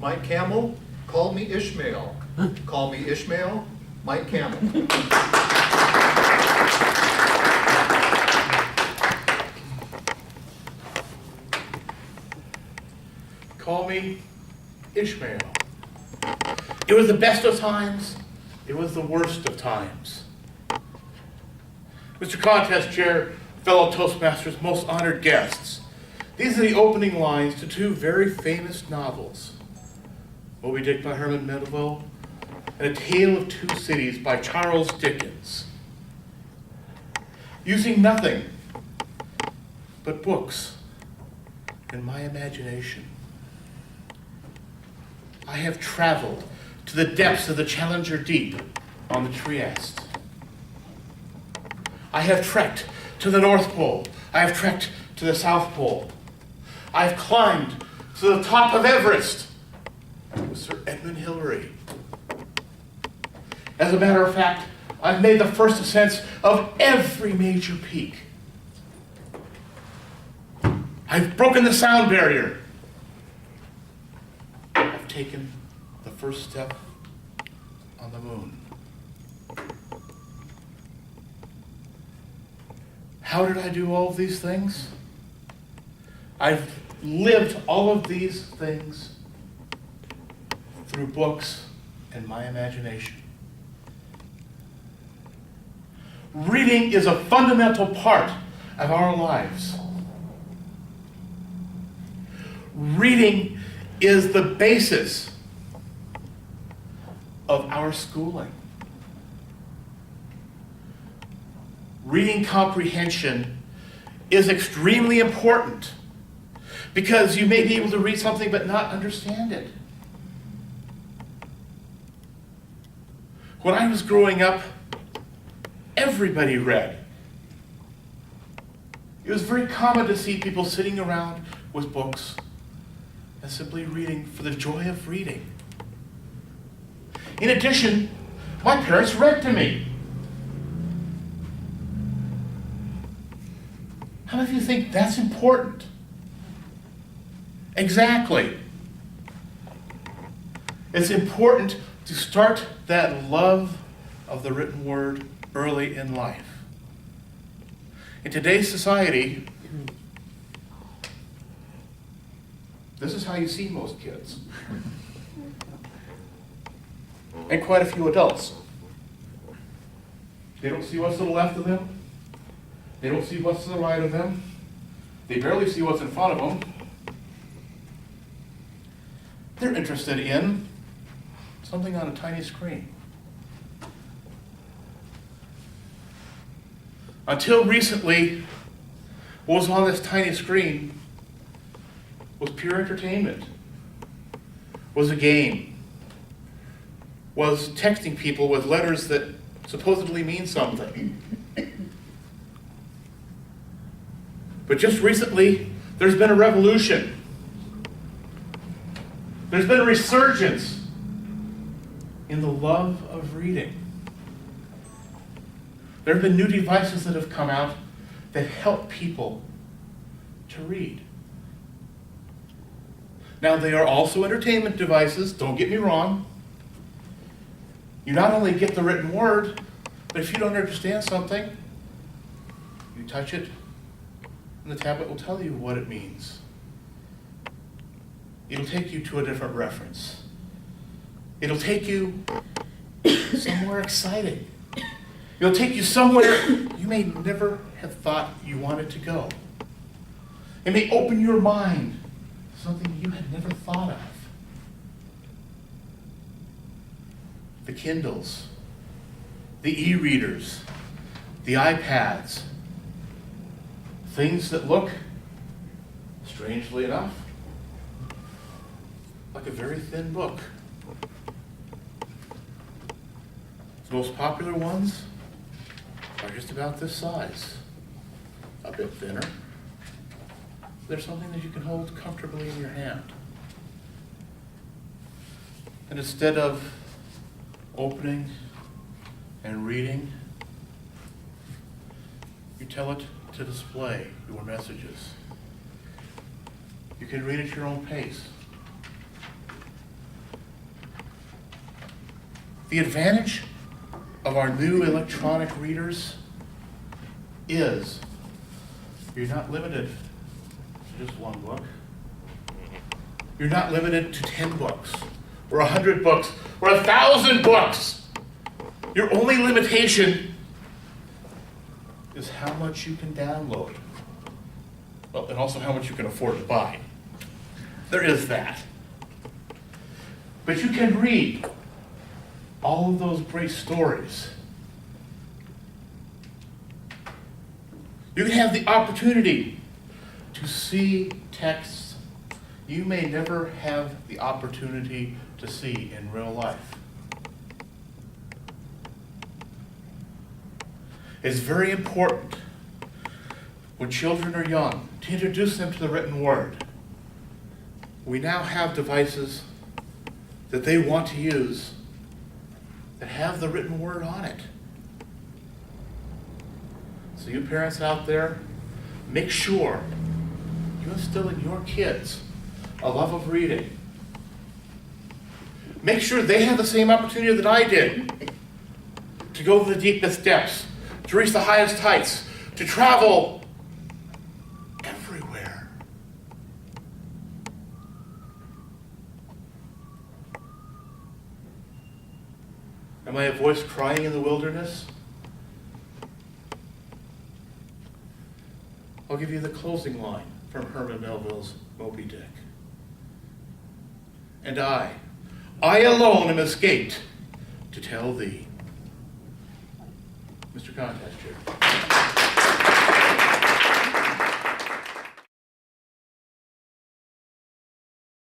Mike Kaml, call me Ishmael. Call me Ishmael, Mike Kaml. Call me Ishmael. It was the best of times. It was the worst of times. Mr. Contest Chair, fellow Toastmasters, most honored guests, these are the opening lines to two very famous novels, Moby Dick by Herman Melville and A Tale of Two Cities by Charles Dickens. Using nothing but books and my imagination, I have traveled to the depths of the Challenger Deep on the Trieste. I have trekked to the North Pole. I have trekked to the South Pole. I have climbed to the top of Everest with Sir Edmund Hillary. As a matter of fact, I've made the first ascents of every major peak. I've broken the sound barrier. I've taken the first step on the moon. How did I do all of these things? I've lived all of these things through books and my imagination. Reading is a fundamental part of our lives. Reading is the basis of our schooling. Reading comprehension is extremely important because you may be able to read something but not understand it. When I was growing up, everybody read. It was very common to see people sitting around with books and simply reading for the joy of reading. In addition, my parents read to me. How many of you think that's important? Exactly. It's important to start that love of the written word early in life. In today's society, this is how you see most kids. And quite a few adults. They don't see what's to the left of them. They don't see what's to the right of them. They barely see what's in front of them. They're interested in something on a tiny screen. Until recently, what was on this tiny screen was pure entertainment, was a game, was texting people with letters that supposedly mean something. But just recently, there's been a revolution. There's been a resurgence in the love of reading. There have been new devices that have come out that help people to read. Now, they are also entertainment devices, don't get me wrong. You not only get the written word, but if you don't understand something, you touch it, and the tablet will tell you what it means. It'll take you to a different reference. It'll take you somewhere exciting. It'll take you somewhere you may never have thought you wanted to go. It may open your mind to something you had never thought of. The Kindles, the e-readers, the iPads, things that look, strangely enough, like a very thin book. The most popular ones are just about this size, a bit thinner. There's something that you can hold comfortably in your hand. And instead of opening and reading, you tell it to display your messages. You can read at your own pace. The advantage of our new electronic readers is you're not limited to just one book. You're not limited to 10 books, or 100 books, or 1,000 books. Your only limitation is how much you can download. Well, and also how much you can afford to buy. There is that. But you can read all of those great stories. You can have the opportunity to see texts you may never have the opportunity to see in real life. It's very important when children are young to introduce them to the written word. We now have devices that they want to use that have the written word on it. So you parents out there, make sure you instill in your kids a love of reading. Make sure they have the same opportunity that I did to go to the deepest depths, to reach the highest heights, to travel everywhere. Am I a voice crying in the wilderness? I'll give you the closing line from Herman Melville's Moby Dick. And I alone am escaped to tell thee. Mr. Contest Chair.